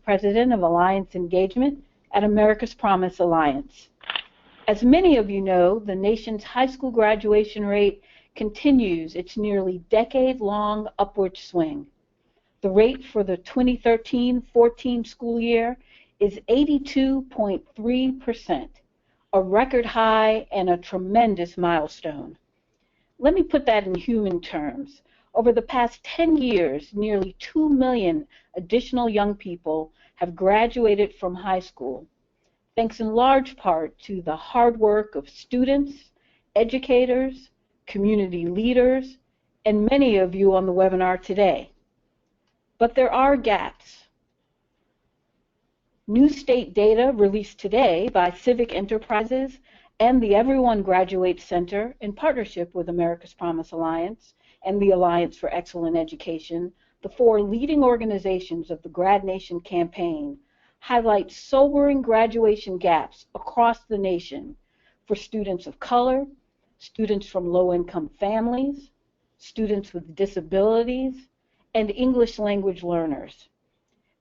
President of Alliance Engagement at America's Promise Alliance. As many of you know, the nation's high school graduation rate continues its nearly decade-long upward swing. The rate for the 2013-14 school year is 82.3%, a record high and a tremendous milestone. Let me put that in human terms. Over the past 10 years, nearly 2 million additional young people have graduated from high school, thanks in large part to the hard work of students, educators, community leaders, and many of you on the webinar today. But there are gaps. New state data released today by Civic Enterprises and the Everyone Graduates Center in partnership with America's Promise Alliance and the Alliance for Excellent Education, the 4 leading organizations of the GradNation campaign, highlight sobering graduation gaps across the nation for students of color, students from low-income families, students with disabilities, and English language learners.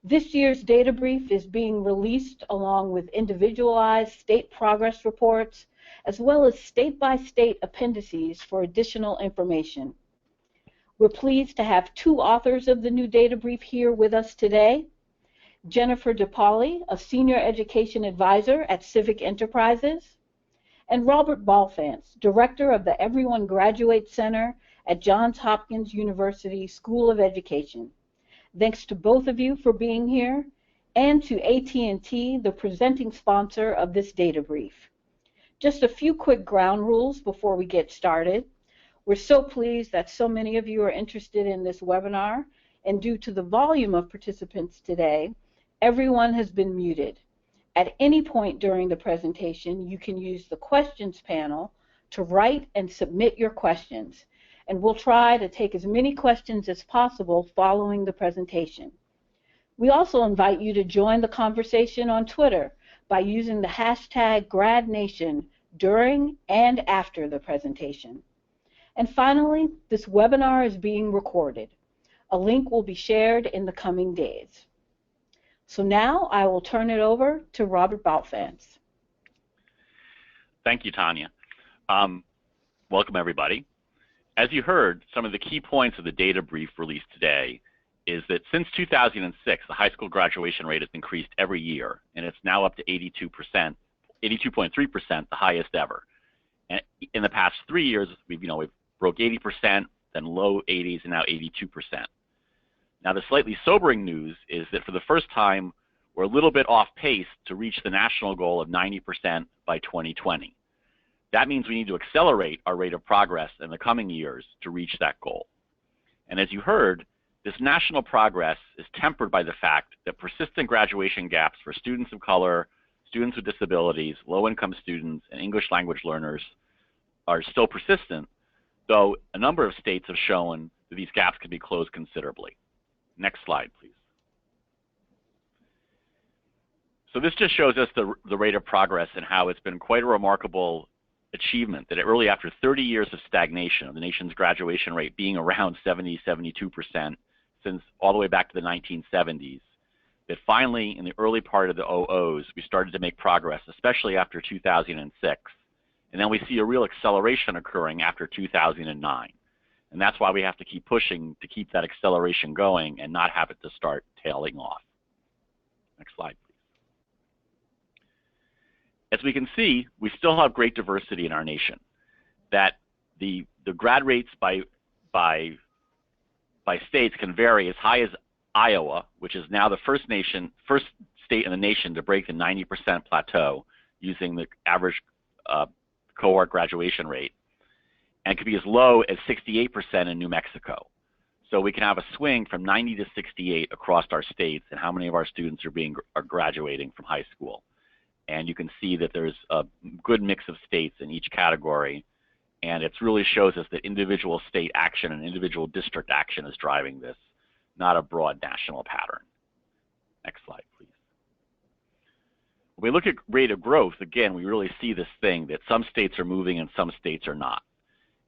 This year's data brief is being released along with individualized state progress reports, as well as state-by-state appendices for additional information. We're pleased to have 2 authors of the new data brief here with us today. Jennifer DePaoli, a Senior Education Advisor at Civic Enterprises, and Robert Balfanz, Director of the Everyone Graduates Center at Johns Hopkins University School of Education. Thanks to both of you for being here, and to AT&T, the presenting sponsor of this data brief. Just a few quick ground rules before we get started. We're so pleased that so many of you are interested in this webinar, and due to the volume of participants today, everyone has been muted. At any point during the presentation, you can use the questions panel to write and submit your questions, and we'll try to take as many questions as possible following the presentation. We also invite you to join the conversation on Twitter by using the hashtag GradNation during and after the presentation. And finally, this webinar is being recorded. A link will be shared in the coming days. So now I will turn it over to Robert Balfanz. Thank you, Tanya. Welcome, everybody. As you heard, some of the key points of the data brief released today is that since 2006, the high school graduation rate has increased every year, and it's now up to 82%, 82.3%, the highest ever. And in the past 3 years, we've broke 80%, then low 80s, and now 82%. Now, the slightly sobering news is that for the first time, we're a little bit off pace to reach the national goal of 90% by 2020. That means we need to accelerate our rate of progress in the coming years to reach that goal. And as you heard, this national progress is tempered by the fact that persistent graduation gaps for students of color, students with disabilities, low-income students, and English language learners are still persistent, though a number of states have shown that these gaps can be closed considerably. Next slide, please. So this just shows us the rate of progress and how it's been quite a remarkable achievement that really after 30 years of stagnation of the nation's graduation rate being around 70, 72% since all the way back to the 1970s, that finally in the early part of the 00s we started to make progress, especially after 2006. And then we see a real acceleration occurring after 2009. And that's why we have to keep pushing to keep that acceleration going and not have it to start tailing off. Next slide, please. As we can see, we still have great diversity in our nation. That the grad rates by states can vary as high as Iowa, which is now the first state in the nation to break the 90% plateau using the average cohort graduation rate. And it could be as low as 68% in New Mexico. So we can have a swing from 90 to 68 across our states and how many of our students are graduating from high school. And you can see that there's a good mix of states in each category, and it really shows us that individual state action and individual district action is driving this, not a broad national pattern. Next slide, please. When we look at rate of growth, again, we really see this thing that some states are moving and some states are not.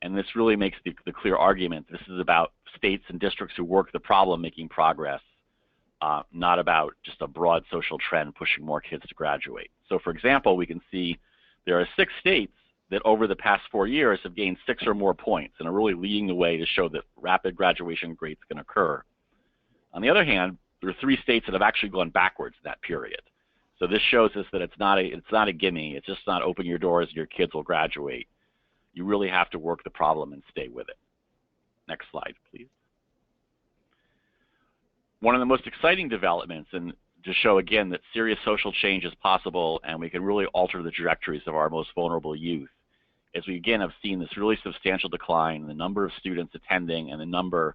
And this really makes the clear argument this is about states and districts who work the problem making progress, not about just a broad social trend pushing more kids to graduate. So for example, we can see there are 6 states that over the past 4 years have gained 6 or more points and are really leading the way to show that rapid graduation rates can occur. On the other hand, there are 3 states that have actually gone backwards in that period. So this shows us that it's not a gimme. It's just not open your doors and your kids will graduate. You really have to work the problem and stay with it. Next slide, please. One of the most exciting developments, and to show again that serious social change is possible and we can really alter the trajectories of our most vulnerable youth, is we again have seen this really substantial decline in the number of students attending and the number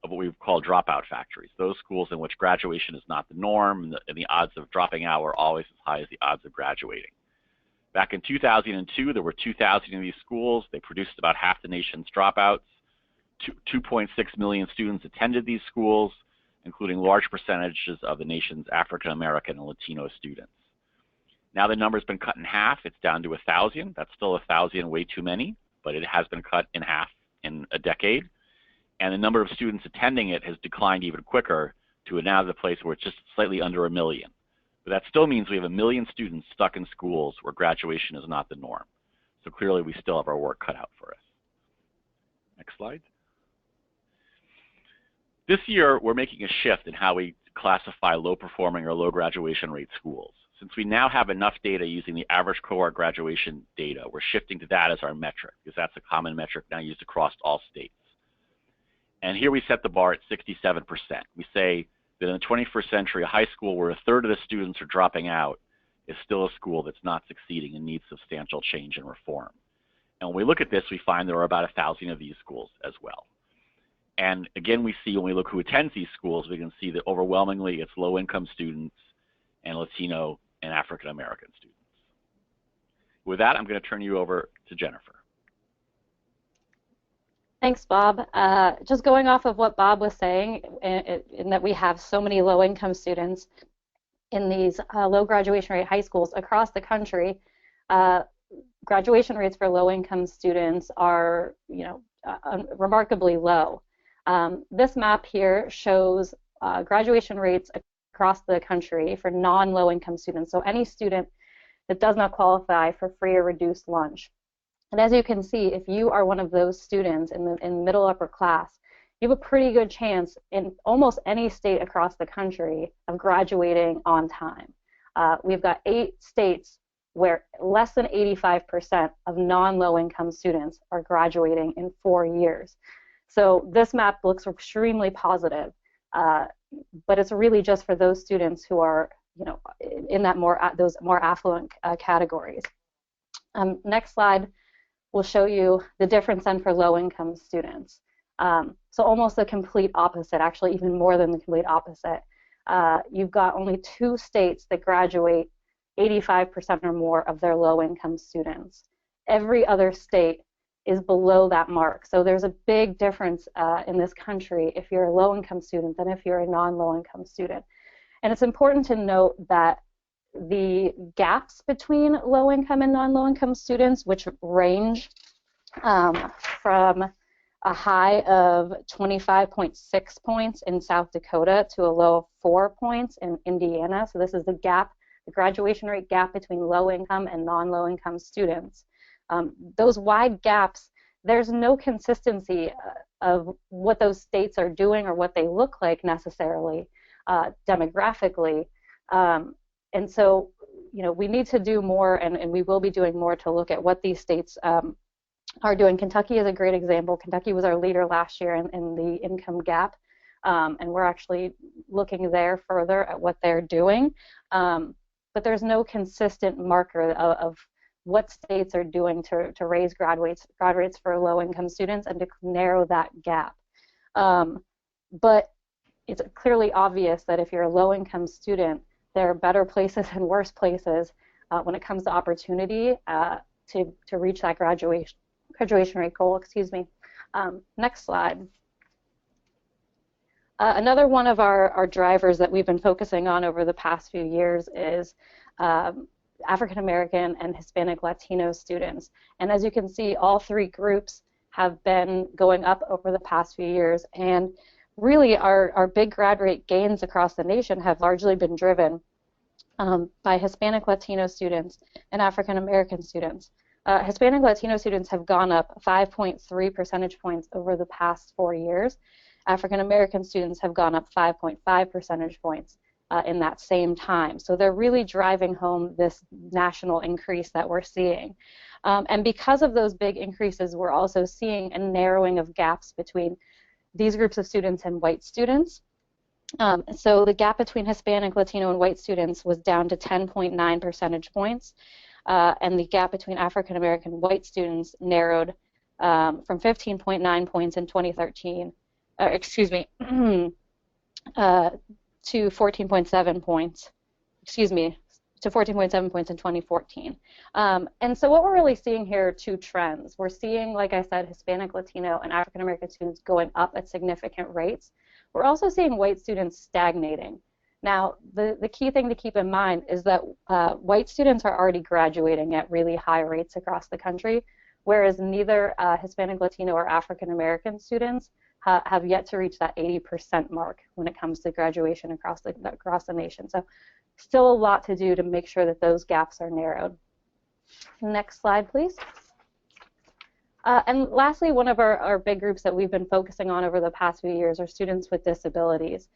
of what we call dropout factories, those schools in which graduation is not the norm and the odds of dropping out are always as high as the odds of graduating. Back in 2002, there were 2,000 of these schools. They produced about half the nation's dropouts. 2.6 million students attended these schools, including large percentages of the nation's African American and Latino students. Now the number's been cut in half. It's down to 1,000. That's still 1,000 way too many, but it has been cut in half in a decade. And the number of students attending it has declined even quicker to now the place where it's just slightly under 1 million. But that still means we have 1 million students stuck in schools where graduation is not the norm. So clearly we still have our work cut out for us. Next slide. This year, we're making a shift in how we classify low-performing or low graduation rate schools. Since we now have enough data using the average cohort graduation data, we're shifting to that as our metric, because that's a common metric now used across all states. And here we set the bar at 67%. We say that in the 21st century, a high school where 1/3 of the students are dropping out is still a school that's not succeeding and needs substantial change and reform. And when we look at this, we find there are about 1,000 of these schools as well. And again, we see when we look who attends these schools, we can see that overwhelmingly it's low-income students and Latino and African American students. With that, I'm going to turn you over to Jennifer. Thanks, Bob. Just going off of what Bob was saying, in that we have so many low-income students in these low graduation rate high schools across the country, graduation rates for low-income students are, remarkably low. This map here shows graduation rates across the country for non-low-income students, so any student that does not qualify for free or reduced lunch. And as you can see, if you are one of those students in middle upper class, you have a pretty good chance in almost any state across the country of graduating on time. We've got 8 states where less than 85% of non-low-income students are graduating in 4 years. So this map looks extremely positive, but it's really just for those students who are, in that those more affluent categories. Next slide will show you the difference then for low-income students. So almost the complete opposite, actually even more than the complete opposite. You've got only 2 states that graduate 85% or more of their low-income students. Every other state is below that mark. So there's a big difference in this country if you're a low-income student than if you're a non-low-income student. And it's important to note that the gaps between low-income and non-low-income students, which range from a high of 25.6 points in South Dakota to a low of 4 points in Indiana. So this is the gap, the graduation rate gap between low-income and non-low-income students. Those wide gaps, there's no consistency of what those states are doing or what they look like necessarily demographically. And so, we need to do more, and we will be doing more to look at what these states are doing. Kentucky is a great example. Kentucky was our leader last year in the income gap, and we're actually looking there further at what they're doing. But there's no consistent marker of what states are doing to raise grad rates for low-income students and to narrow that gap. But it's clearly obvious that if you're a low-income student, there are better places and worse places when it comes to opportunity to reach that graduation rate goal. Excuse me. Next slide. Another one of our drivers that we've been focusing on over the past few years is African American and Hispanic Latino students. And as you can see, all 3 groups have been going up over the past few years. And really our big grad rate gains across the nation have largely been driven by Hispanic Latino students and African American students. Hispanic Latino students have gone up 5.3 percentage points over the past 4 years. African American students have gone up 5.5 percentage points in that same time. So they're really driving home this national increase that we're seeing. And because of those big increases, we're also seeing a narrowing of gaps between these groups of students and white students. So the gap between Hispanic, Latino, and white students was down to 10.9 percentage points, and the gap between African American white students narrowed from 15.9 points in 2013, to 14.7 points, to 14.7 points in 2014. And so what we're really seeing here are two trends. We're seeing, like I said, Hispanic, Latino, and African American students going up at significant rates. We're also seeing white students stagnating. Now, the key thing to keep in mind is that white students are already graduating at really high rates across the country, whereas neither Hispanic, Latino, or African American students have yet to reach that 80% mark when it comes to graduation across the nation. So still a lot to do to make sure that those gaps are narrowed. Next slide, please. And lastly, one of our big groups that we've been focusing on over the past few years are students with disabilities.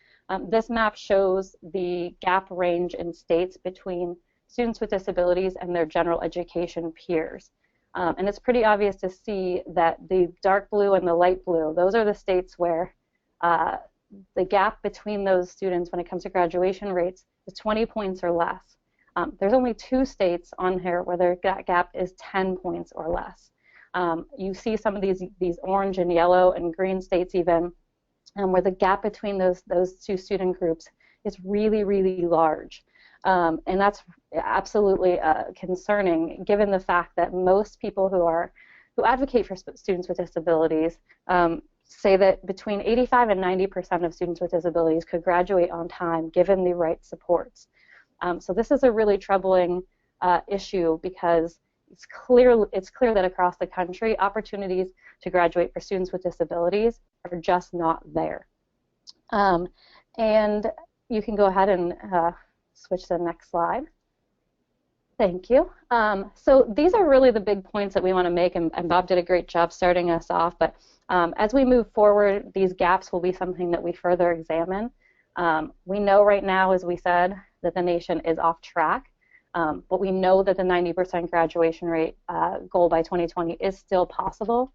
This map shows the gap range in states between students with disabilities and their general education peers. And it's pretty obvious to see that the dark blue and the light blue, those are the states where the gap between those students when it comes to graduation rates is 20 points or less. There's only 2 states on here where that gap is 10 points or less. You see some of these orange and yellow and green states even where the gap between those 2 student groups is really, really large. And that's absolutely concerning given the fact that most people who advocate for students with disabilities say that between 85 and 90% of students with disabilities could graduate on time given the right supports. So this is a really troubling issue because it's clear that across the country, opportunities to graduate for students with disabilities are just not there. And you can go ahead and switch to the next slide. Thank you. So these are really the big points that we want to make, and Bob did a great job starting us off. But as we move forward, these gaps will be something that we further examine. We know right now, as we said, that the nation is off track. But we know that the 90% graduation rate goal by 2020 is still possible.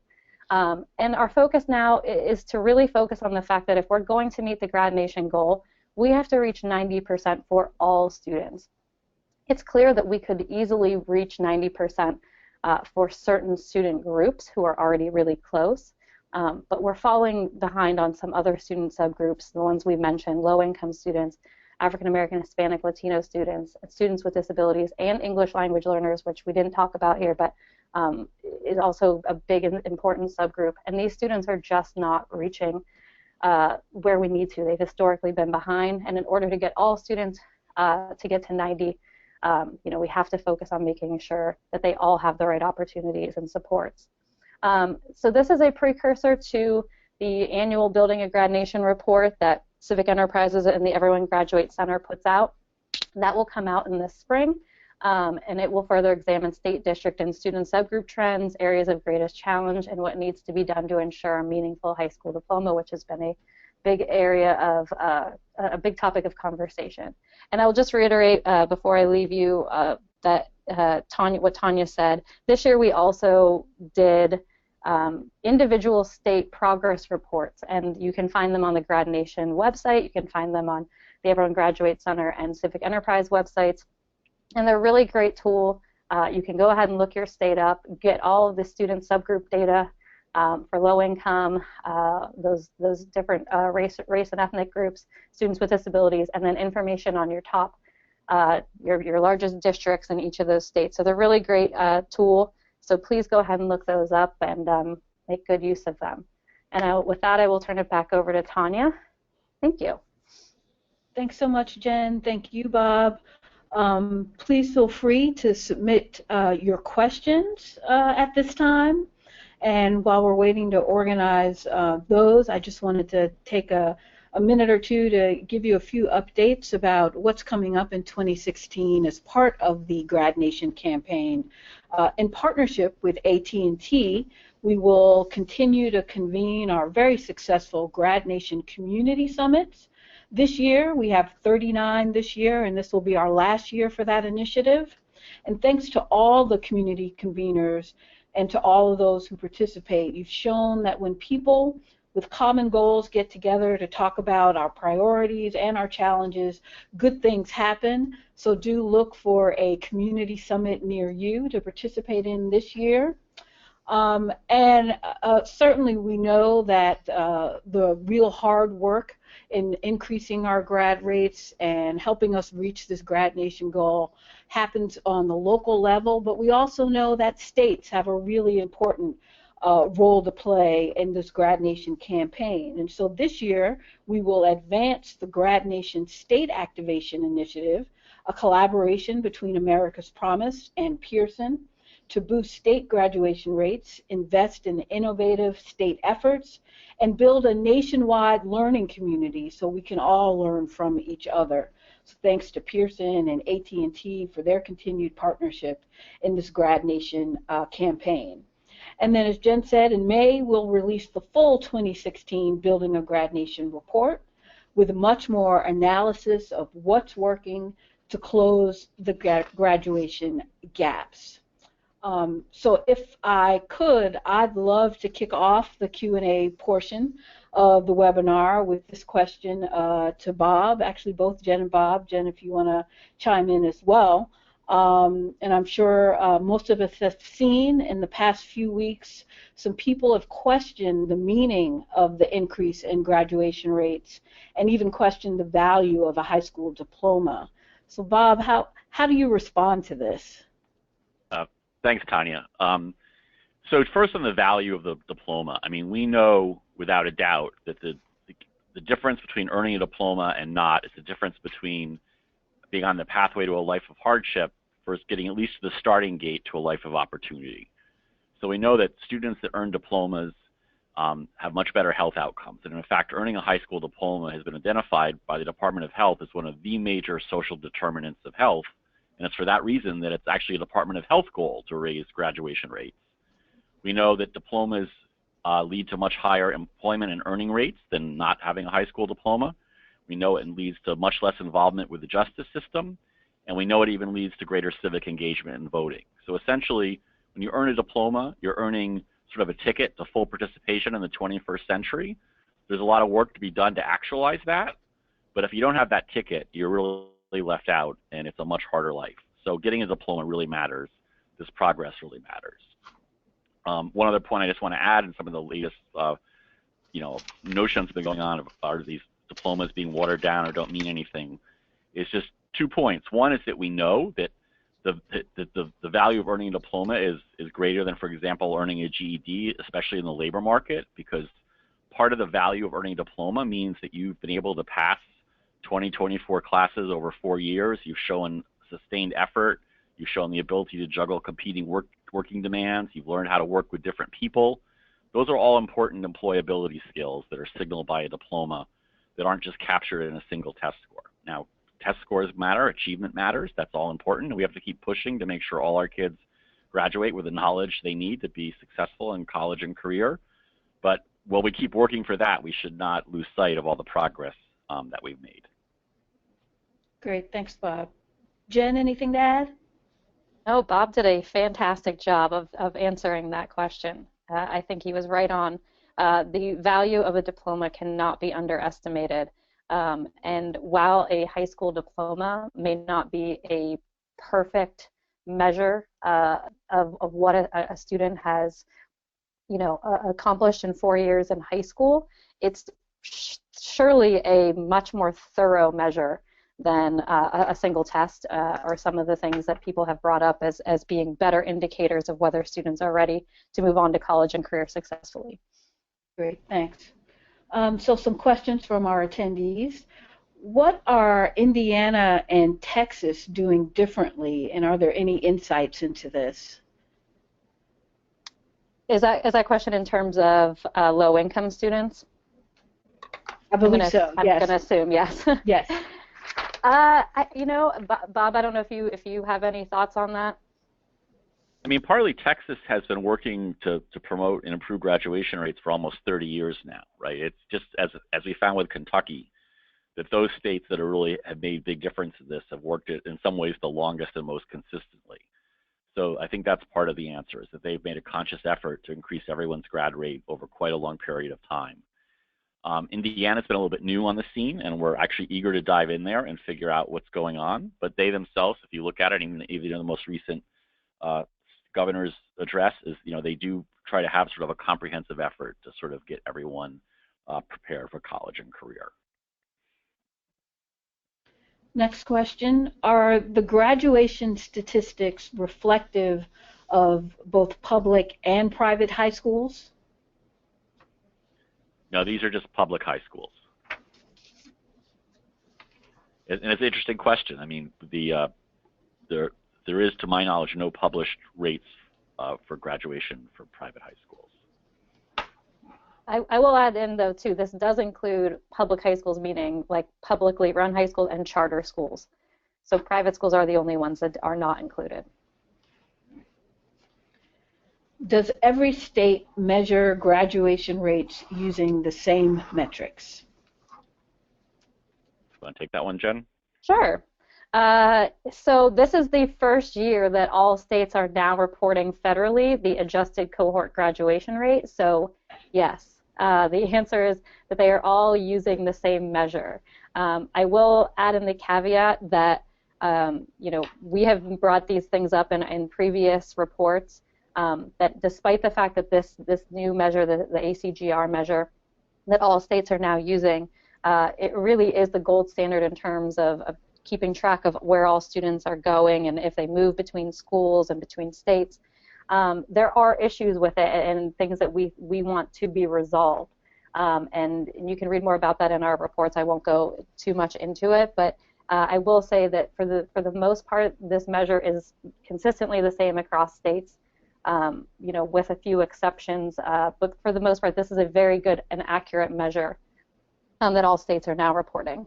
And our focus now is to really focus on the fact that if we're going to meet the GradNation goal, we have to reach 90% for all students. It's clear that we could easily reach 90% for certain student groups who are already really close, but we're falling behind on some other student subgroups, the ones we mentioned, low-income students, African American, Hispanic, Latino students, students with disabilities, and English language learners, which we didn't talk about here, but is also a big and important subgroup. And these students are just not reaching where we need to. They've historically been behind, and in order to get all students to get to 90, we have to focus on making sure that they all have the right opportunities and supports. So this is a precursor to the annual Building a GradNation report that Civic Enterprises and the Everyone Graduates Center puts out. That will come out in the spring, and it will further examine state, district, and student subgroup trends, areas of greatest challenge, and what needs to be done to ensure a meaningful high school diploma, which has been a big area of, a big topic of conversation. And I'll just reiterate before I leave you that what Tanya said. This year we also did individual state progress reports, and you can find them on the GradNation website. You can find them on the Everyone Graduate Center and Civic Enterprise websites, and they're a really great tool. You can go ahead and look your state up, get all of the student subgroup data for low income, those different race and ethnic groups, students with disabilities, and then information on your top, your largest districts in each of those states. So they're a really great tool. So please go ahead and look those up and make good use of them. And with that, I will turn it back over to Tanya. Thank you. Thanks so much, Jen. Thank you, Bob. Please feel free to submit your questions at this time. And while we're waiting to organize those, I just wanted to take a minute or two to give you a few updates about what's coming up in 2016 as part of the GradNation campaign. In partnership with AT&T, we will continue to convene our very successful GradNation community summits. This year, we have 39 this year, and this will be our last year for that initiative. And thanks to all the community conveners and to all of those who participate, you've shown that when people with common goals get together to talk about our priorities and our challenges, good things happen. So do look for a community summit near you to participate in this year. Certainly we know that the real hard work in increasing our grad rates and helping us reach this GradNation goal happens on the local level, but we also know that states have a really important role to play in this GradNation campaign. And so this year we will advance the GradNation State Activation Initiative, a collaboration between America's Promise and Pearson, to boost state graduation rates, invest in innovative state efforts, and build a nationwide learning community so we can all learn from each other. So thanks to Pearson and AT&T for their continued partnership in this GradNation campaign. And then, as Jen said, in May we'll release the full 2016 Building a GradNation report with much more analysis of what's working to close the graduation gaps. So if I could, I'd love to kick off the Q&A portion of the webinar with this question to Bob, actually both Jen and Bob. Jen, if you want to chime in as well. And I'm sure most of us have seen in the past few weeks, some people have questioned the meaning of the increase in graduation rates and even questioned the value of a high school diploma. So Bob, how do you respond to this? Thanks, Tanya. So first on the value of the diploma, I mean, we know without a doubt that the difference between earning a diploma and not is the difference between being on the pathway to a life of hardship versus getting at least to the starting gate to a life of opportunity. So we know that students that earn diplomas have much better health outcomes. And in fact, earning a high school diploma has been identified by the Department of Health as one of the major social determinants of health. And it's for that reason that it's actually a Department of Health goal to raise graduation rates. We know that diplomas lead to much higher employment and earning rates than not having a high school diploma. We know it leads to much less involvement with the justice system, and we know it even leads to greater civic engagement and voting. So essentially, when you earn a diploma, you're earning sort of a ticket to full participation in the 21st century. There's a lot of work to be done to actualize that, but if you don't have that ticket, you're really left out, and it's a much harder life. So getting a diploma really matters. This progress really matters. One other point I just want to add, in some of the latest, notions that have been going on are these diplomas being watered down or don't mean anything, is just 2 points. One is that we know that the value of earning a diploma is greater than, for example, earning a GED, especially in the labor market, because part of the value of earning a diploma means that you've been able to pass 24 classes over 4 years. You've shown sustained effort. You've shown the ability to juggle competing working demands. You've learned how to work with different people. Those are all important employability skills that are signaled by a diploma that aren't just captured in a single test score. Now, test scores matter, achievement matters, that's all important, and we have to keep pushing to make sure all our kids graduate with the knowledge they need to be successful in college and career. But while we keep working for that, we should not lose sight of all the progress that we've made. Great, thanks, Bob. Jen, anything to add? No, Bob did a fantastic job of answering that question. I think he was right on. The value of a diploma cannot be underestimated. And while a high school diploma may not be a perfect measure of what a student has, accomplished in 4 years in high school, it's surely a much more thorough measure than a single test or some of the things that people have brought up as being better indicators of whether students are ready to move on to college and career successfully. Great, thanks. So some questions from our attendees. What are Indiana and Texas doing differently, and are there any insights into this? Is that question in terms of low-income students? I believe so. I'm Yes. going to assume yes. Yes. You know, Bob, I don't know if you have any thoughts on that. I mean, partly Texas has been working to promote and improve graduation rates for almost 30 years now, right? It's just as we found with Kentucky, that those states that really have made big difference in this have worked it in some ways the longest and most consistently. So I think that's part of the answer, is that they've made a conscious effort to increase everyone's grad rate over quite a long period of time. Indiana's been a little bit new on the scene, and we're actually eager to dive in there and figure out what's going on. But they themselves, if you look at it, even in the most recent governor's address, is they do try to have sort of a comprehensive effort to sort of get everyone prepared for college and career. Next question. Are the graduation statistics reflective of both public and private high schools? No, these are just public high schools. And it's an interesting question. I mean, there is, to my knowledge, no published rates for graduation for private high schools. I will add in, though, too, this does include public high schools, meaning like publicly run high schools and charter schools. So private schools are the only ones that are not included. Does every state measure graduation rates using the same metrics? Want to take that one, Jen? Sure. So this is the first year that all states are now reporting federally the adjusted cohort graduation rate. So yes, the answer is that they are all using the same measure. I will add in the caveat that we have brought these things up in previous reports, that despite the fact that this new measure, the ACGR measure, that all states are now using, it really is the gold standard in terms of keeping track of where all students are going and if they move between schools and between states. There are issues with it and things that we want to be resolved. And you can read more about that in our reports. I won't go too much into it, but I will say that for the most part, this measure is consistently the same across states, with a few exceptions. But for the most part, this is a very good and accurate measure that all states are now reporting.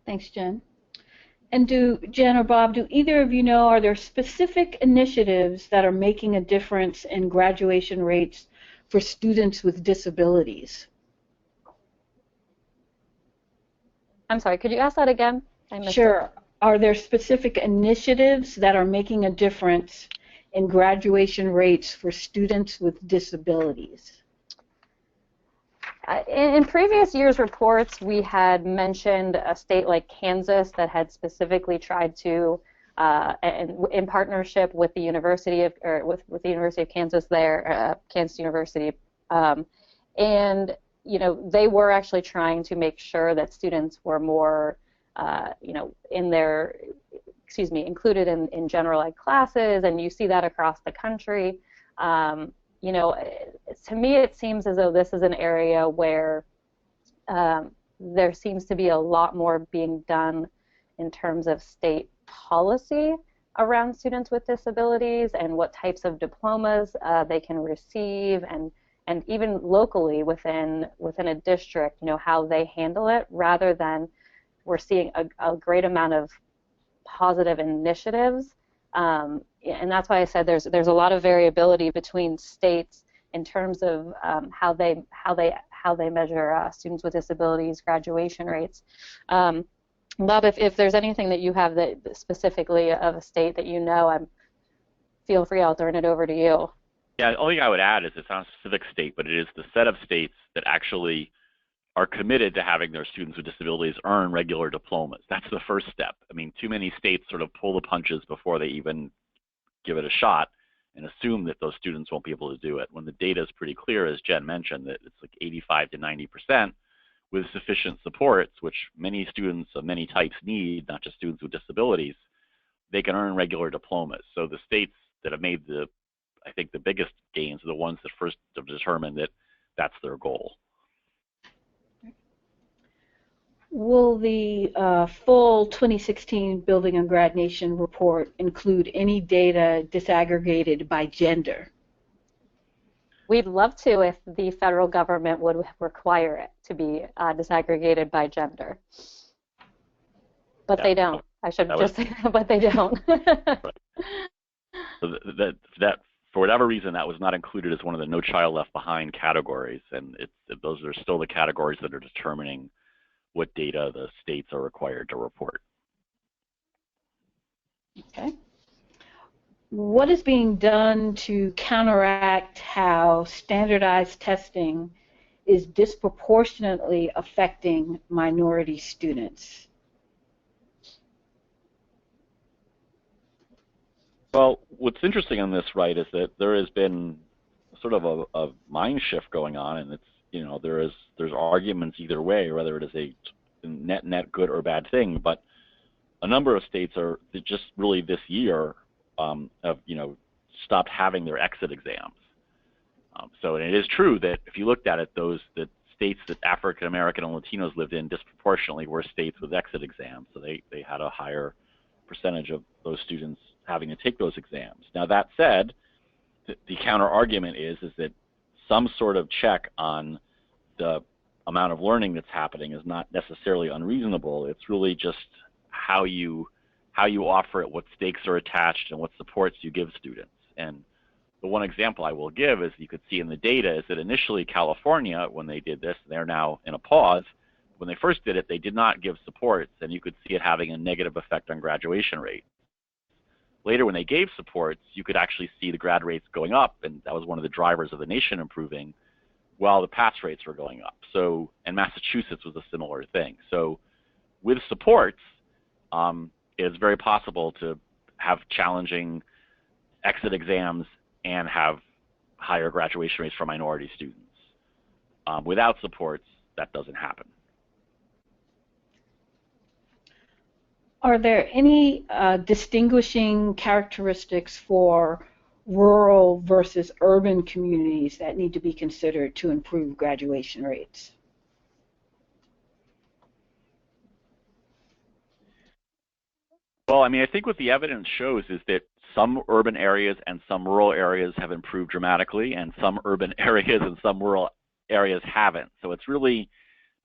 Thanks, Jen. And Jen or Bob, do either of you know, are there specific initiatives that are making a difference in graduation rates for students with disabilities? I'm sorry, could you ask that again? Sure. Are there specific initiatives that are making a difference in graduation rates for students with disabilities? In previous years' reports, we had mentioned a state like Kansas that had specifically tried to, in partnership with the University of, with the University of Kansas there, Kansas University, and they were actually trying to make sure that students were more, included in general ed classes, and you see that across the country. To me, it seems as though this is an area where there seems to be a lot more being done in terms of state policy around students with disabilities and what types of diplomas they can receive, and even locally within a district, how they handle it, rather than we're seeing a great amount of positive initiatives. And that's why I said there's a lot of variability between states in terms of how they measure students with disabilities graduation rates. Bob, if there's anything that you have that specifically of a state that feel free, I'll turn it over to you. Yeah, the only thing I would add is it's not a specific state, but it is the set of states that actually are committed to having their students with disabilities earn regular diplomas. That's the first step. I mean, too many states sort of pull the punches before they even give it a shot and assume that those students won't be able to do it, when the data is pretty clear, as Jen mentioned, that it's like 85 to 90% with sufficient supports, which many students of many types need, not just students with disabilities, they can earn regular diplomas. So the states that have made I think the biggest gains are the ones that first have determined that that's their goal. Will the full 2016 Building on GradNation report include any data disaggregated by gender? We'd love to if the federal government would require it to be disaggregated by gender. But Yeah. they don't. I should just say that, but they don't. Right. So that for whatever reason, that was not included as one of the No Child Left Behind categories, and those are still the categories that are determining what data the states are required to report. Okay. What is being done to counteract how standardized testing is disproportionately affecting minority students? Well, what's interesting on this, right, is that there has been sort of a mind shift going on, and it's, you know, there's arguments either way, whether it is a net good or bad thing, but a number of states are just really this year have, you know, stopped having their exit exams. So it is true that if you looked at it, the states that African American and Latinos lived in disproportionately were states with exit exams, so they had a higher percentage of those students having to take those exams. Now that said, the counter argument is that some sort of check on the amount of learning that's happening is not necessarily unreasonable. It's really just how you offer it, what stakes are attached, and what supports you give students. And the one example I will give, as you could see in the data, is that initially California, when they did this, they're now in a pause. When they first did it, they did not give supports, and you could see it having a negative effect on graduation rate. Later, when they gave supports, you could actually see the grad rates going up, and that was one of the drivers of the nation improving, while the pass rates were going up. So, and Massachusetts was a similar thing. So, with supports, it is very possible to have challenging exit exams and have higher graduation rates for minority students. Without supports, that doesn't happen. Are there any distinguishing characteristics for rural versus urban communities that need to be considered to improve graduation rates? Well, I mean, I think what the evidence shows is that some urban areas and some rural areas have improved dramatically, and some urban areas and some rural areas haven't. So it's really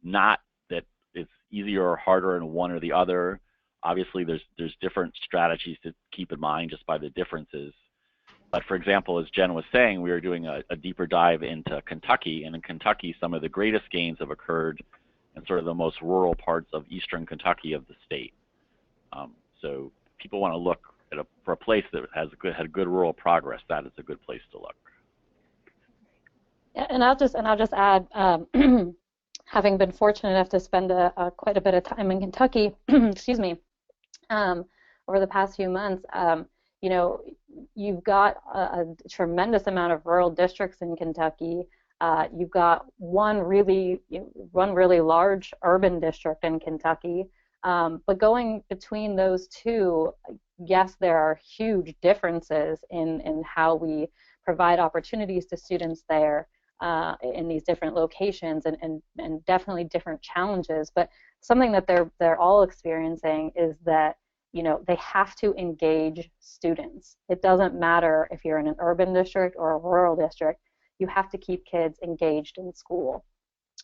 not that it's easier or harder in one or the other. Obviously, there's different strategies to keep in mind just by the differences. But for example, as Jen was saying, we are doing a deeper dive into Kentucky, and in Kentucky, some of the greatest gains have occurred in sort of the most rural parts of eastern Kentucky of the state. So people want to look at for a place that had good rural progress. That is a good place to look. Yeah, and I'll just add, having been fortunate enough to spend quite a bit of time in Kentucky, excuse me, over the past few months, you know, you've got a tremendous amount of rural districts in Kentucky. You've got one really large urban district in Kentucky. But going between those two, yes, there are huge differences in how we provide opportunities to students there in these different locations, and definitely different challenges. But something that they're all experiencing is that, you know, they have to engage students. It doesn't matter if you're in an urban district or a rural district. You have to keep kids engaged in school.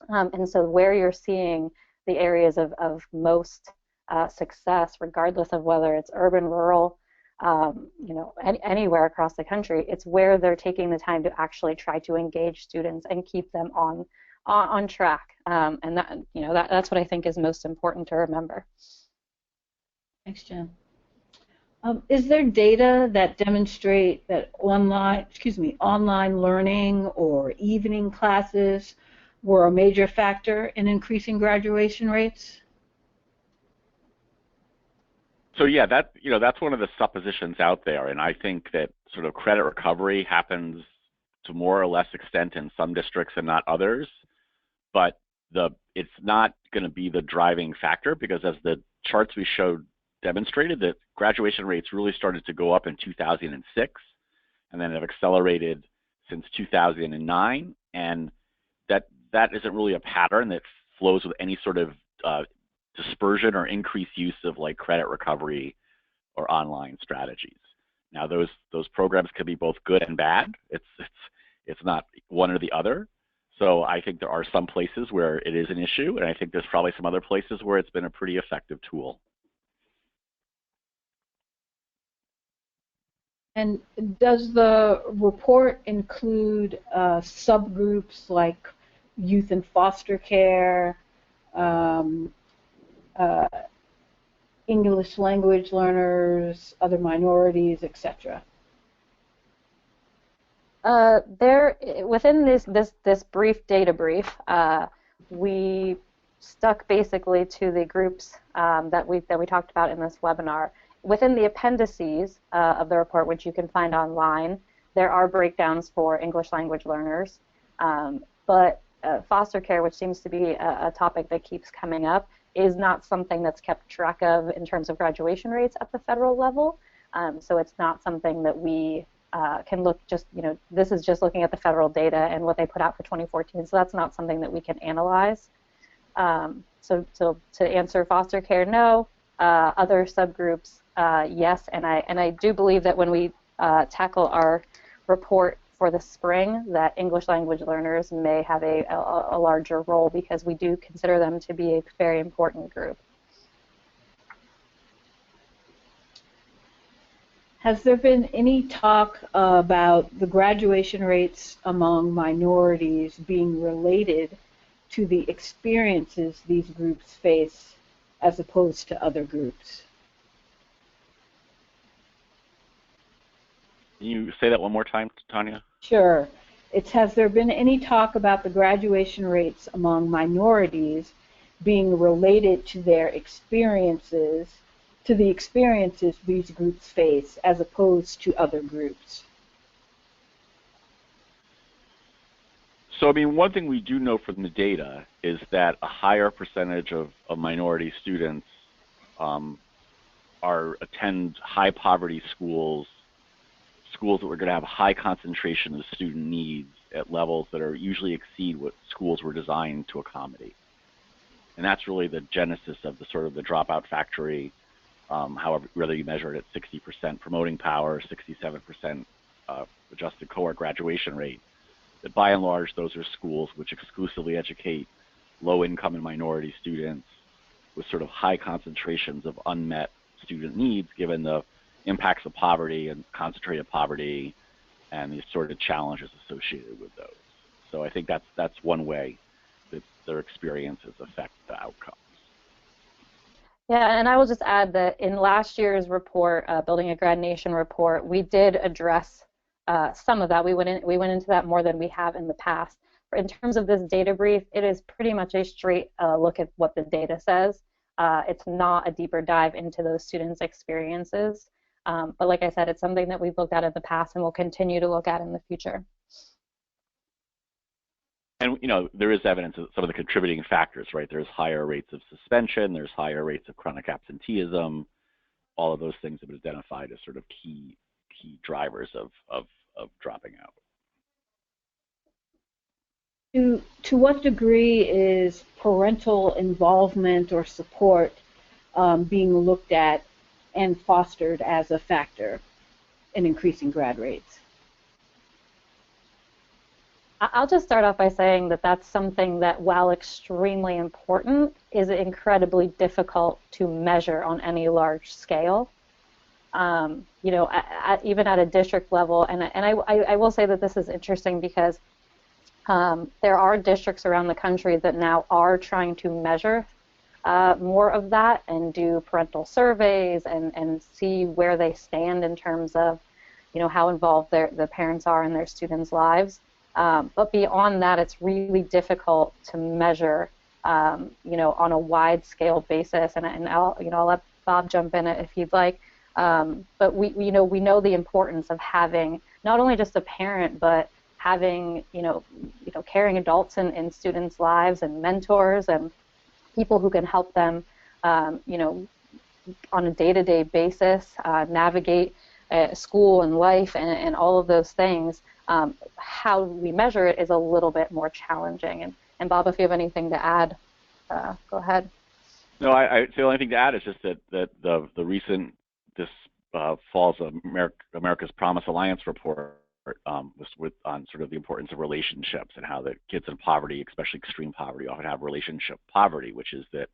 And so where you're seeing the areas of most success, regardless of whether it's urban, rural, you know, anywhere across the country, it's where they're taking the time to actually try to engage students and keep them on track. And that, you know, that's what I think is most important to remember. Thanks, Jen. Is there data that demonstrate that online learning or evening classes were a major factor in increasing graduation rates? So yeah, that's one of the suppositions out there, and I think that sort of credit recovery happens to more or less extent in some districts and not others, but it's not going to be the driving factor, because as the charts we showed demonstrated, that graduation rates really started to go up in 2006 and then have accelerated since 2009, and that isn't really a pattern that flows with any sort of dispersion or increased use of like credit recovery or online strategies. Now those programs could be both good and bad. It's not one or the other. So I think there are some places where it is an issue, and I think there's probably some other places where it's been a pretty effective tool. And does the report include subgroups like youth in foster care, English language learners, other minorities, etc.? Within this brief data brief, we stuck basically to the groups that we talked about in this webinar. Within the appendices of the report, which you can find online, there are breakdowns for English language learners, but foster care, which seems to be a topic that keeps coming up, is not something that's kept track of in terms of graduation rates at the federal level. So it's not something that we can look just, this is just looking at the federal data and what they put out for 2014, so that's not something that we can analyze. So to answer foster care, no. Other subgroups, yes, and I do believe that when we tackle our report for the spring, that English language learners may have a larger role, because we do consider them to be a very important group. Has there been any talk about the graduation rates among minorities being related to the experiences these groups face as opposed to other groups? Can you say that one more time, Tanya? Sure. Has there been any talk about the graduation rates among minorities being related to their experiences, to the experiences these groups face as opposed to other groups? So, I mean, one thing we do know from the data is that a higher percentage of minority students attend high poverty schools that we're going to have a high concentration of student needs at levels that are usually exceed what schools were designed to accommodate. And that's really the genesis of the sort of the dropout factory, however, whether you measure it at 60% promoting power, 67% adjusted cohort graduation rate, that by and large those are schools which exclusively educate low-income and minority students with sort of high concentrations of unmet student needs, given the impacts of poverty and concentrated poverty and these sort of challenges associated with those. So I think that's one way that their experiences affect the outcomes. Yeah, and I will just add that in last year's report, Building a GradNation report, we did address some of that. We went into that more than we have in the past. In terms of this data brief, it is pretty much a straight look at what the data says. It's not a deeper dive into those students' experiences. But like I said, it's something that we've looked at in the past and will continue to look at in the future. And there is evidence of some of the contributing factors, right? There's higher rates of suspension, there's higher rates of chronic absenteeism. All of those things have been identified as sort of key drivers of dropping out. To what degree is parental involvement or support being looked at and fostered as a factor in increasing grad rates? I'll just start off by saying that that's something that, while extremely important, is incredibly difficult to measure on any large scale. Even at a district level, and I will say that this is interesting because there are districts around the country that now are trying to measure more of that and do parental surveys and see where they stand in terms of, how involved the parents are in their students' lives. But beyond that, it's really difficult to measure, on a wide-scale basis. And I'll let Bob jump in if you'd like. But we know the importance of having not only just a parent, but having caring adults in students' lives and mentors and people who can help them, on a day-to-day basis, navigate school and life and all of those things. How we measure it is a little bit more challenging. And Bob, if you have anything to add, go ahead. No, the only thing to add is just that the recent, this fall's America's Promise Alliance report on sort of the importance of relationships and how the kids in poverty, especially extreme poverty, often have relationship poverty, which is that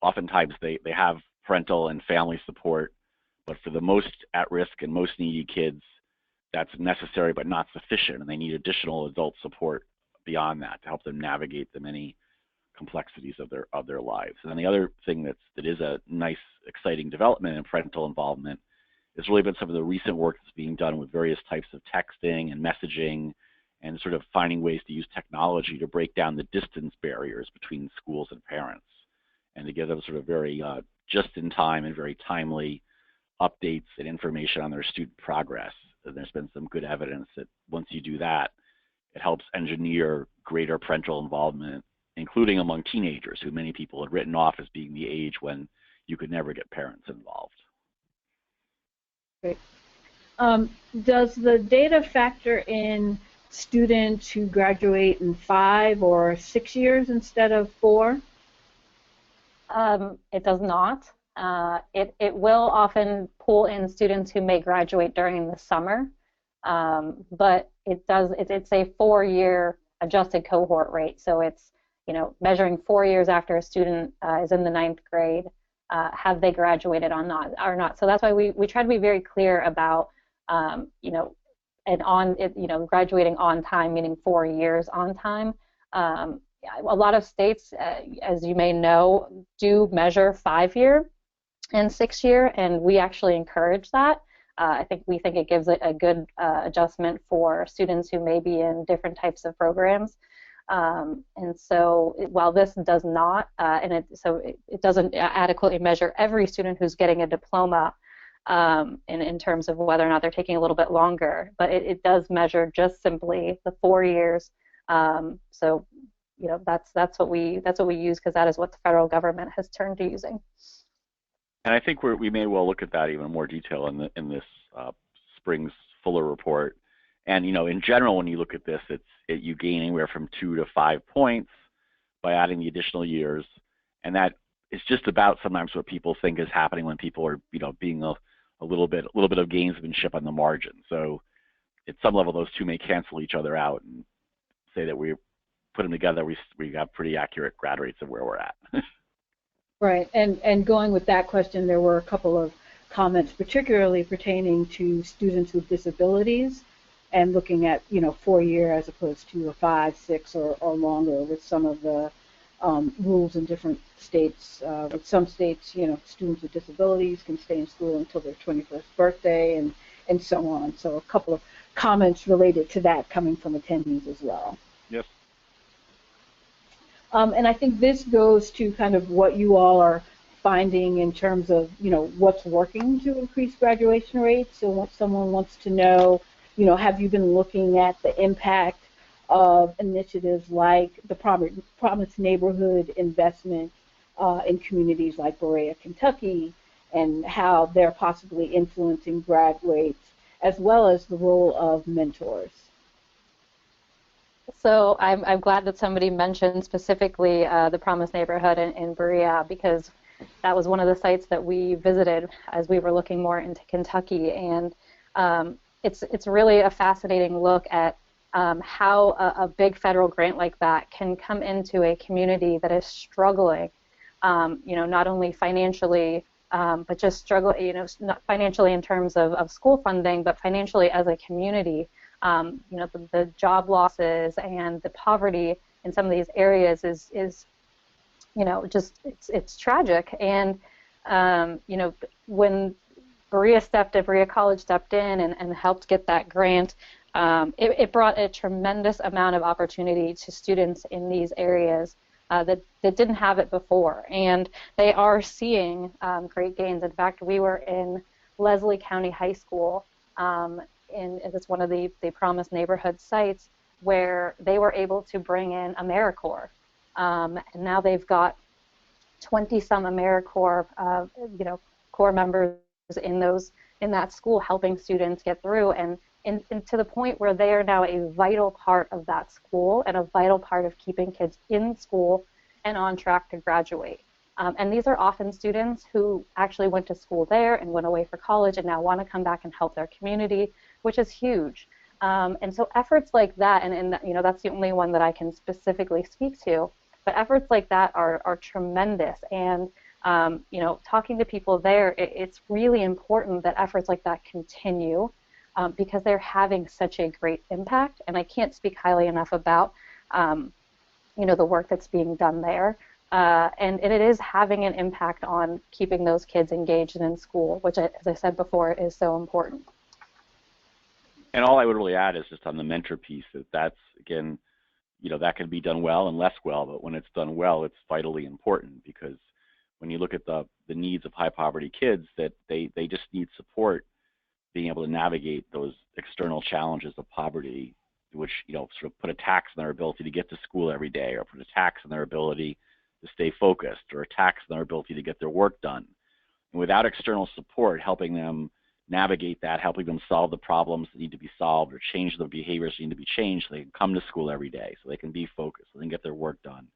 oftentimes they have parental and family support, but for the most at-risk and most needy kids, that's necessary but not sufficient, and they need additional adult support beyond that to help them navigate the many complexities of their lives. And then the other thing that is a nice, exciting development in parental involvement has really been some of the recent work that's being done with various types of texting and messaging and sort of finding ways to use technology to break down the distance barriers between schools and parents and to give them sort of very just-in-time and very timely updates and information on their student progress. And there's been some good evidence that once you do that, it helps engineer greater parental involvement, including among teenagers, who many people had written off as being the age when you could never get parents involved. Great. Does the data factor in students who graduate in 5 or 6 years instead of 4? It does not. It will often pull in students who may graduate during the summer, but it's a 4-year adjusted cohort rate. So it's, measuring 4 years after a student is in the 9th grade, have they graduated or not. So that's why we try to be very clear about, graduating on time, meaning 4 years on time. A lot of states, as you may know, do measure 5-year and 6-year, and we actually encourage that. We think it gives a good adjustment for students who may be in different types of programs. And so while this does not, it doesn't adequately measure every student who's getting a diploma in terms of whether or not they're taking a little bit longer, but it does measure just simply the 4 years. So that's what we use, because that is what the federal government has turned to using. And I think we may well look at that even in more detail in this spring's Fuller report. And in general, when you look at this, you gain anywhere from 2 to 5 points by adding the additional years, and that is just about sometimes what people think is happening when people are being a little bit of gamesmanship on the margin. So at some level, those two may cancel each other out, and say that we put them together, we got pretty accurate grad rates of where we're at. Right, and going with that question, there were a couple of comments particularly pertaining to students with disabilities and looking at 4-year as opposed to a 5, 6, or longer, with some of the rules in different states. With some states, students with disabilities can stay in school until their 21st birthday, and so on. So a couple of comments related to that coming from attendees as well. Yes. And I think this goes to kind of what you all are finding in terms of, what's working to increase graduation rates. So if someone wants to know, have you been looking at the impact of initiatives like the Promise Neighborhood investment in communities like Berea, Kentucky, and how they're possibly influencing grad rates, as well as the role of mentors? So I'm glad that somebody mentioned specifically the Promise Neighborhood in Berea, because that was one of the sites that we visited as we were looking more into Kentucky, and it's really a fascinating look at how a big federal grant like that can come into a community that is struggling, not only financially, but just struggling, not financially in terms of school funding, but financially as a community. The job losses and the poverty in some of these areas is just it's tragic. And when Berea College stepped in and helped get that grant, it brought a tremendous amount of opportunity to students in these areas that didn't have it before, and they are seeing great gains. In fact, we were in Leslie County High School. It's one of the Promise Neighborhood sites where they were able to bring in AmeriCorps, and now they've got 20-some AmeriCorps, core members in that school helping students get through, and to the point where they are now a vital part of that school and a vital part of keeping kids in school and on track to graduate. And these are often students who actually went to school there and went away for college and now want to come back and help their community, which is huge. And so efforts like that, and you know, that's the only one that I can specifically speak to, but efforts like that are tremendous. And you know, talking to people there, it's really important that efforts like that continue because they're having such a great impact. And I can't speak highly enough about you know, the work that's being done there. And it is having an impact on keeping those kids engaged in school, which, as I said before, is so important. And all I would really add is just on the mentor piece, that's, again, you know, that can be done well and less well, but when it's done well, it's vitally important, because when you look at the needs of high poverty kids, that they just need support being able to navigate those external challenges of poverty, which, you know, sort of put a tax on their ability to get to school every day, or put a tax on their ability to stay focused, or a tax on their ability to get their work done. And without external support helping them navigate that, helping them solve the problems that need to be solved, or change the behaviors that need to be changed, so they can come to school every day, so they can be focused, so they can get their work done.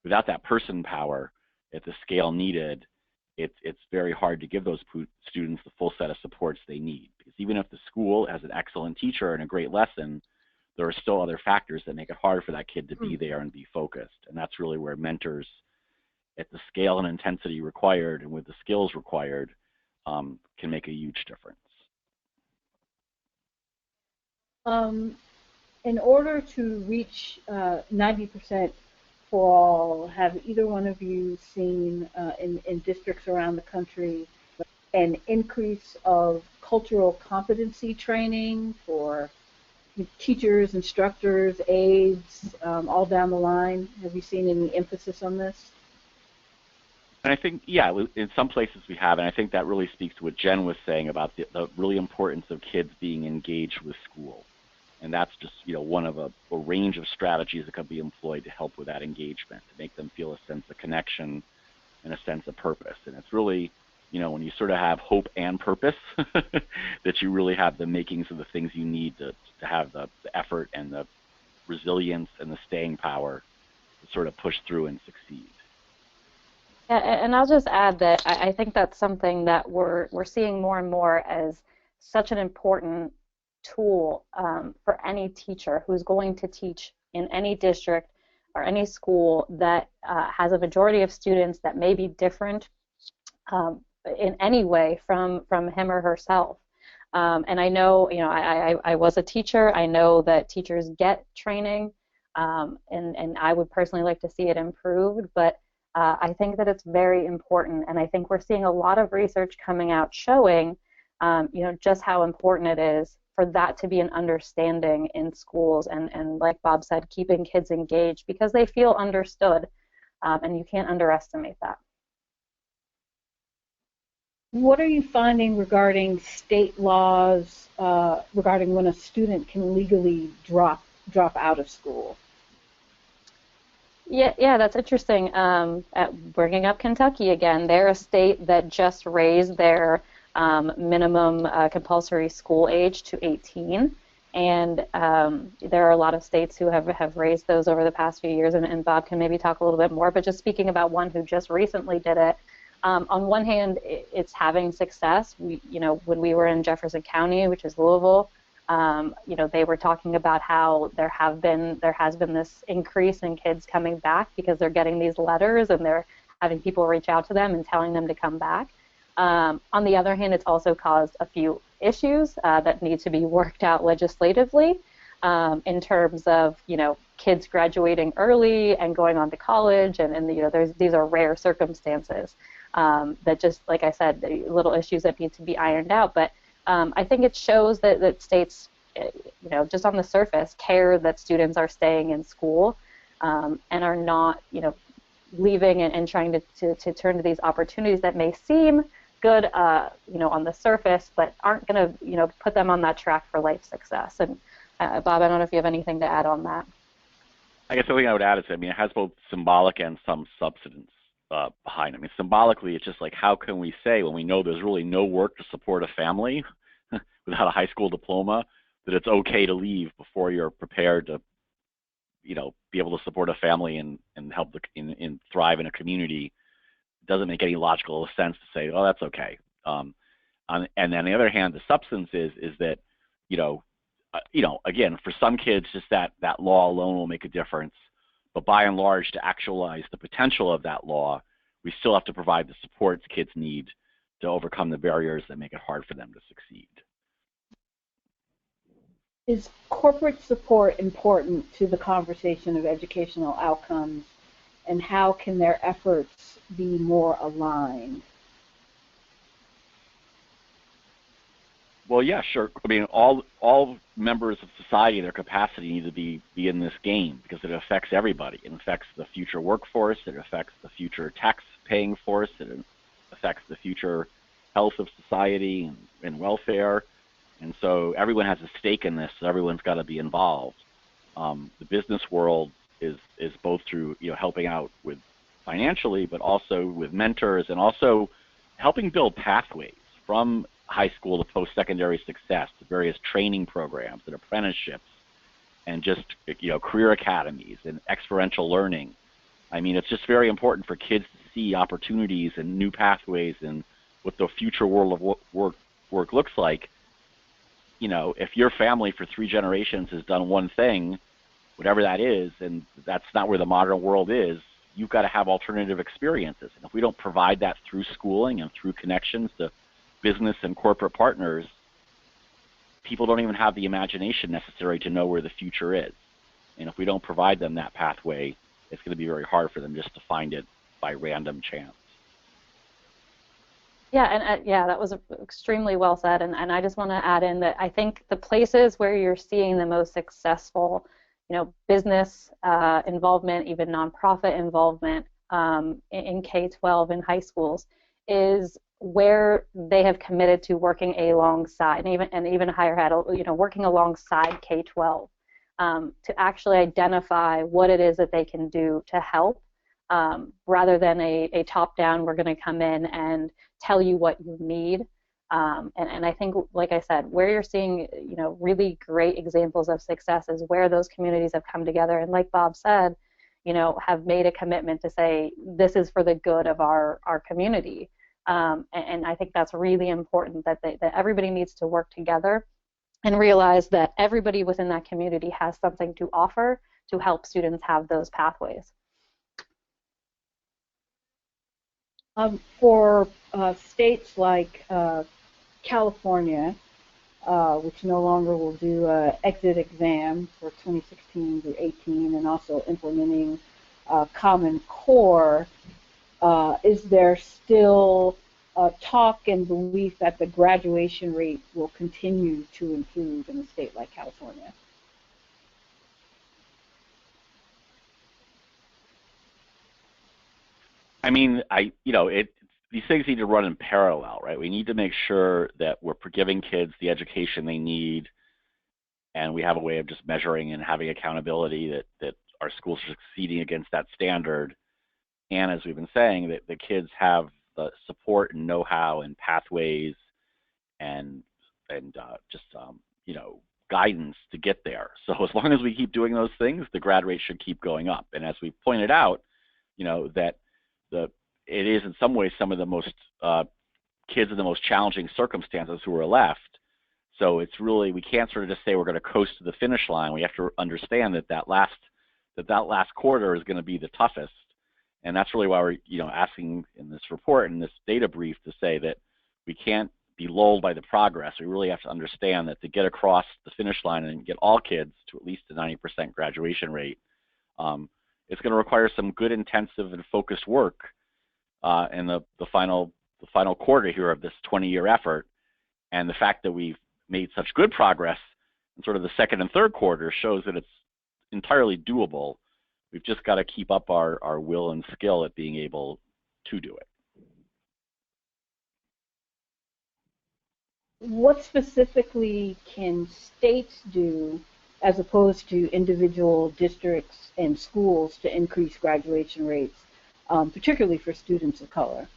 Without that person power at the scale needed, it's very hard to give those students the full set of supports they need. Because even if the school has an excellent teacher and a great lesson, there are still other factors that make it hard for that kid to be there and be focused. And that's really where mentors, at the scale and intensity required and with the skills required, can make a huge difference. In order to reach 90% for all, have either one of you seen in districts around the country an increase of cultural competency training for teachers, instructors, aides, all down the line? Have you seen any emphasis on this? And I think, yeah, in some places we have, and I think that really speaks to what Jen was saying about the really importance of kids being engaged with school. And that's just, you know, one of a range of strategies that could be employed to help with that engagement, to make them feel a sense of connection and a sense of purpose. And it's really, you know, when you sort of have hope and purpose, that you really have the makings of the things you need to have the effort and the resilience and the staying power to sort of push through and succeed. Yeah, and I'll just add that I think that's something that we're seeing more and more as such an important tool for any teacher who's going to teach in any district or any school that has a majority of students that may be different in any way from him or herself. And I know, you know, I was a teacher. I know that teachers get training, and I would personally like to see it improved, but I think that it's very important, and I think we're seeing a lot of research coming out showing, you know, just how important it is for that to be an understanding in schools, and like Bob said, keeping kids engaged because they feel understood, and you can't underestimate that. What are you finding regarding state laws regarding when a student can legally drop out of school? Yeah, that's interesting. At bringing up Kentucky again, they're a state that just raised their minimum compulsory school age to 18, and there are a lot of states who have raised those over the past few years, and Bob can maybe talk a little bit more, but just speaking about one who just recently did it, on one hand, it's having success. You know, when we were in Jefferson County, which is Louisville, you know, they were talking about how there has been this increase in kids coming back because they're getting these letters and they're having people reach out to them and telling them to come back. On the other hand, it's also caused a few issues that need to be worked out legislatively in terms of, you know, kids graduating early and going on to college, and you know, these are rare circumstances that, just like I said, little issues that need to be ironed out. But I think it shows that states, you know, just on the surface, care that students are staying in school and are not, you know, leaving and trying to turn to these opportunities that may seem good, you know, on the surface, but aren't going to, you know, put them on that track for life success. And Bob, I don't know if you have anything to add on that. I guess the thing I would add is, I mean, it has both symbolic and some substance behind it. I mean, symbolically, it's just like, how can we say, when we know there's really no work to support a family without a high school diploma, that it's okay to leave before you're prepared to, you know, be able to support a family and help in thrive in a community? It doesn't make any logical sense to say, oh, that's okay. And then on the other hand, the substance is that, you know, you know, again, for some kids, just that law alone will make a difference. But by and large, to actualize the potential of that law, we still have to provide the supports kids need to overcome the barriers that make it hard for them to succeed. Is corporate support important to the conversation of educational outcomes, and how can their efforts be more aligned? Well, yeah, sure. I mean, all members of society in their capacity need to be in this game because it affects everybody. It affects the future workforce. It affects the future tax-paying force. It affects the future health of society and welfare. And so everyone has a stake in this. So everyone's got to be involved. The business world is both through, you know, helping out with financially, but also with mentors and also helping build pathways from high school to post-secondary success, to various training programs and apprenticeships, and just, you know, career academies and experiential learning. I mean, it's just very important for kids to see opportunities and new pathways and what the future world of work looks like. You know, if your family for 3 generations has done one thing, whatever that is, and that's not where the modern world is, you've got to have alternative experiences. And if we don't provide that through schooling and through connections to business and corporate partners, people don't even have the imagination necessary to know where the future is. And if we don't provide them that pathway, it's going to be very hard for them just to find it by random chance. Yeah, and yeah, that was extremely well said. And I just want to add in that I think the places where you're seeing the most successful, you know, business involvement, even nonprofit involvement in K-12 in high schools is where they have committed to working alongside, and even higher ed, you know, working alongside K-12 to actually identify what it is that they can do to help, rather than a top-down, we're going to come in and tell you what you need. And I think, like I said, where you're seeing, you know, really great examples of success is where those communities have come together and, like Bob said, you know, have made a commitment to say this is for the good of our community. And I think that's really important, that everybody needs to work together and realize that everybody within that community has something to offer to help students have those pathways. For states like California, which no longer will do exit exam for 2016 through 18, and also implementing Common Core, is there still talk and belief that the graduation rate will continue to improve in a state like California? I mean, these things need to run in parallel, right? We need to make sure that we're giving kids the education they need, and we have a way of just measuring and having accountability that our schools are succeeding against that standard. And as we've been saying, that the kids have the support and know-how and pathways and just you know, guidance to get there. So as long as we keep doing those things, the grad rate should keep going up. And as we pointed out, you know, that it is in some ways some of the most kids in the most challenging circumstances who are left. So it's really, we can't sort of just say we're going to coast to the finish line. We have to understand that last quarter is going to be the toughest. And that's really why we're, you know, asking in this report and this data brief to say that we can't be lulled by the progress. We really have to understand that to get across the finish line and get all kids to at least a 90% graduation rate, it's going to require some good, intensive, and focused work in the final quarter here of this 20-year effort. And the fact that we've made such good progress in sort of the second and third quarter shows that it's entirely doable. We've just got to keep up our will and skill at being able to do it. What specifically can states do as opposed to individual districts and schools to increase graduation rates, particularly for students of color?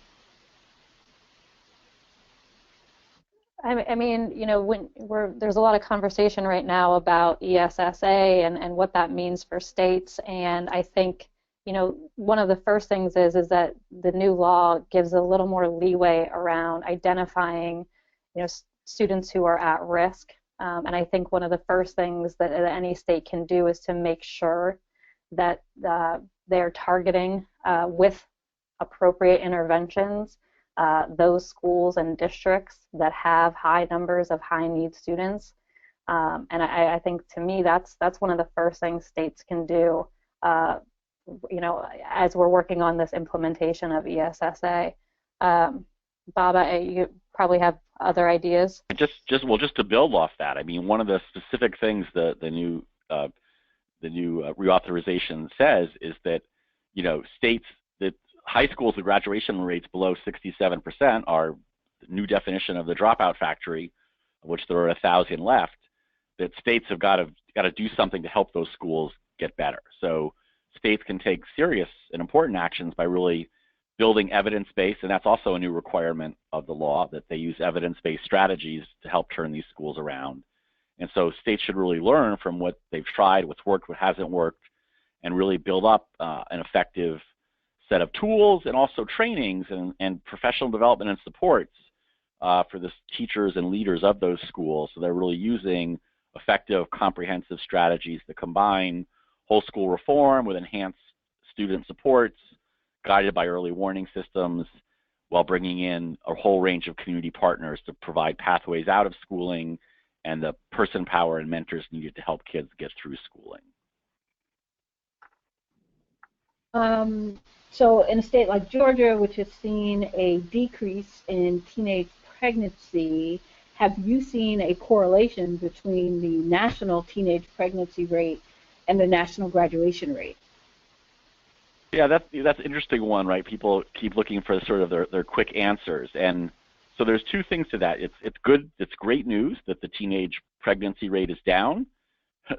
I mean, you know, there's a lot of conversation right now about ESSA and what that means for states, and I think, you know, one of the first things is that the new law gives a little more leeway around identifying, you know, students who are at risk And I think one of the first things that any state can do is to make sure that they're targeting with appropriate interventions those schools and districts that have high numbers of high need students. And I think, to me, that's one of the first things states can do, you know, as we're working on this implementation of ESSA. Baba, you probably have other ideas. Just to build off that, I mean, one of the specific things the new reauthorization says is that, you know, states that high schools with graduation rates below 67% are the new definition of the dropout factory, of which there are 1,000 left. That states have got to do something to help those schools get better. So states can take serious and important actions by really building evidence-based, and that's also a new requirement of the law, that they use evidence-based strategies to help turn these schools around. And so states should really learn from what they've tried, what's worked, what hasn't worked, and really build up an effective set of tools and also trainings and professional development and supports for the teachers and leaders of those schools. So they're really using effective, comprehensive strategies that combine whole school reform with enhanced student supports, guided by early warning systems, while bringing in a whole range of community partners to provide pathways out of schooling and the person power and mentors needed to help kids get through schooling. So in a state like Georgia, which has seen a decrease in teenage pregnancy, have you seen a correlation between the national teenage pregnancy rate and the national graduation rate? Yeah, that's an interesting one, right? People keep looking for sort of their quick answers, and so there's two things to that. It's good, it's great news that the teenage pregnancy rate is down.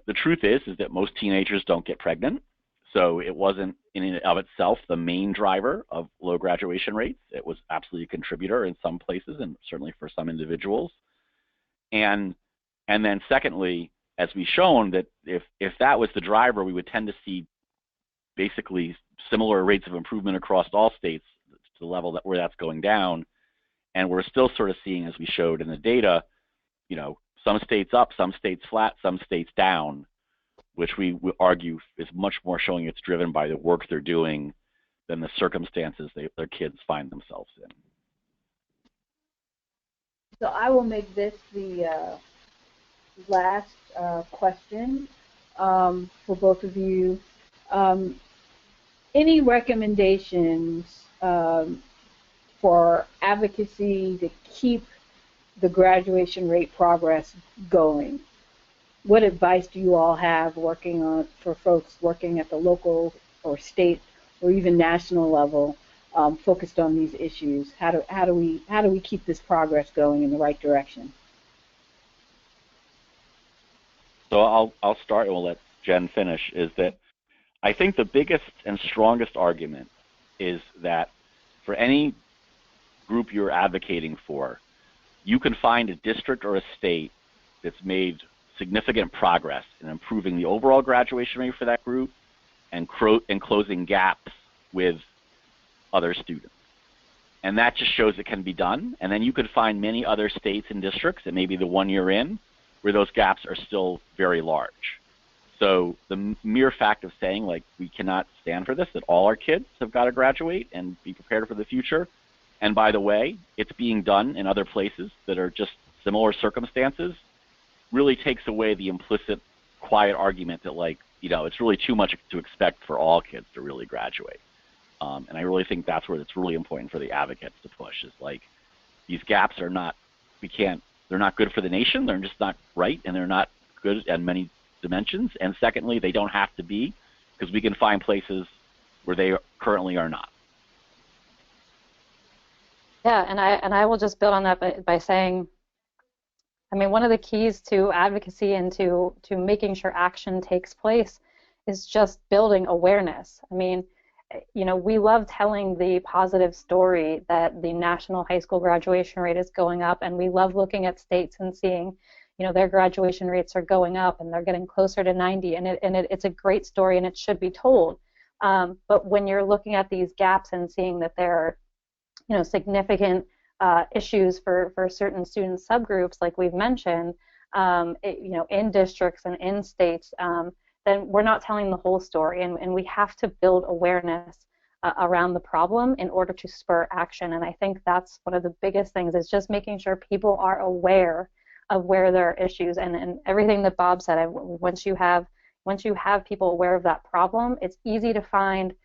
The truth is that most teenagers don't get pregnant, so it wasn't in and of itself the main driver of low graduation rates. It was absolutely a contributor in some places and certainly for some individuals. And then secondly, as we've shown, that if that was the driver, we would tend to see basically similar rates of improvement across all states to the level where that's going down. And we're still sort of seeing, as we showed in the data, you know, some states up, some states flat, some states down, which we argue is much more showing it's driven by the work they're doing than the circumstances their kids find themselves in. So I will make this the last question for both of you. Any recommendations for advocacy to keep the graduation rate progress going? What advice do you all have for folks working at the local or state or even national level focused on these issues? How do we keep this progress going in the right direction? So I'll start and we'll let Jen finish. Is that I think the biggest and strongest argument is that for any group you're advocating for, you can find a district or a state that's made significant progress in improving the overall graduation rate for that group and closing gaps with other students. And that just shows it can be done. And then you could find many other states and districts, and maybe the one you're in, where those gaps are still very large. So the mere fact of saying, like, we cannot stand for this, that all our kids have got to graduate and be prepared for the future. And by the way, it's being done in other places that are just similar circumstances, really takes away the implicit, quiet argument that, like, you know, it's really too much to expect for all kids to really graduate. And I really think that's where it's really important for the advocates to push, is like, these gaps are not, they're not good for the nation, they're just not right, and they're not good in many dimensions. And secondly, they don't have to be, because we can find places where they currently are not. Yeah, and I will just build on that by saying, I mean, one of the keys to advocacy and to making sure action takes place is just building awareness. I mean, you know, we love telling the positive story that the national high school graduation rate is going up, and we love looking at states and seeing, you know, their graduation rates are going up and they're getting closer to 90, and it's a great story and it should be told. But when you're looking at these gaps and seeing that there are, you know, significant issues for certain student subgroups, like we've mentioned, in districts and in states, then we're not telling the whole story, and we have to build awareness around the problem in order to spur action. And I think that's one of the biggest things, is just making sure people are aware of where there are issues, and everything that Bob said. Once you have people aware of that problem, it's easy to find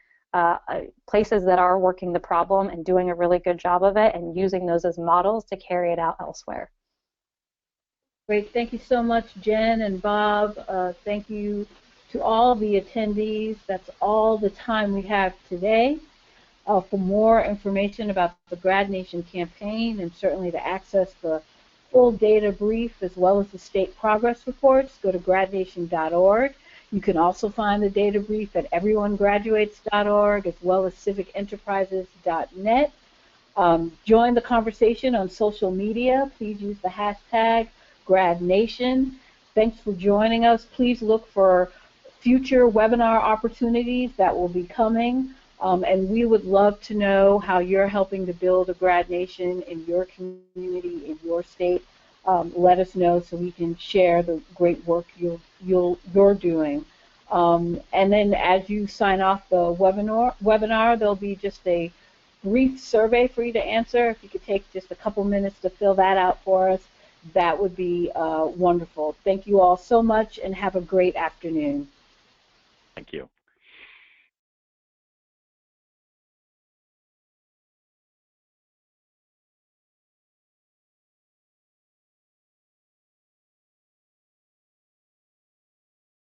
places that are working the problem and doing a really good job of it, and using those as models to carry it out elsewhere. Great. Thank you so much, Jen and Bob. Thank you to all the attendees. That's all the time we have today. For more information about the GradNation campaign, and certainly to access the full data brief as well as the state progress reports, go to gradnation.org. You can also find the data brief at everyonegraduates.org as well as civicenterprises.net. Join the conversation on social media. Please use the hashtag GradNation. Thanks for joining us. Please look for future webinar opportunities that will be coming. And we would love to know how you're helping to build a GradNation in your community, in your state. Let us know so we can share the great work you're doing. And then as you sign off the webinar, there'll be just a brief survey for you to answer. If you could take just a couple minutes to fill that out for us, that would be wonderful. Thank you all so much, and have a great afternoon. Thank you.